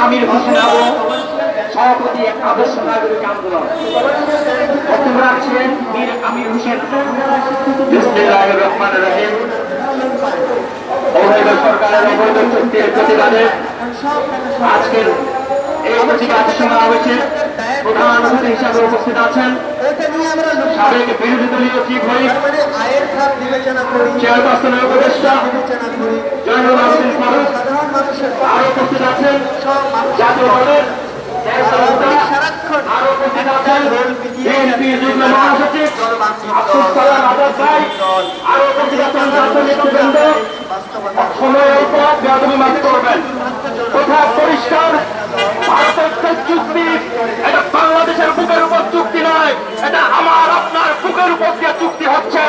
আমির হোসেন আবু, সভাপতি আদর্শ নাগরিক আন্দোলন। বক্তব্য রাখছেন মীর আমির হোসেন। বিসমিল্লাহির রহমানির রহিম। অবৈধ সরকারের অবৈধ চুক্তির প্রতিবাদে আজকের এই প্রতিবাদ সমাবেশে প্রধান অতিথি হিসাবে উপস্থিত আছেন সাবেক বিরোধী দলীয় চিফ হুইপ চেয়ারপারসনের উপদেষ্টা জয়নুল আবেদিন ফারুক। আরো উপস্থিত আছেন জাতীয় দলের আরো উপস্থিত আছেন বিএনপি যুগ্ম মহাসচিব আব্দুল সালাম আজাদ ভাই। আরো উপস্থিত আছেন জাতীয় নেতৃবৃন্দ। সময়ের উপর বেয়াদবি মাফ করবেন। কথা পরিষ্কার, ভারতের চুক্তি এটা বাংলাদেশের বুকের উপর চুক্তি নয়, এটা আমার আপনার বুকের উপর দিয়ে চুক্তি হচ্ছে।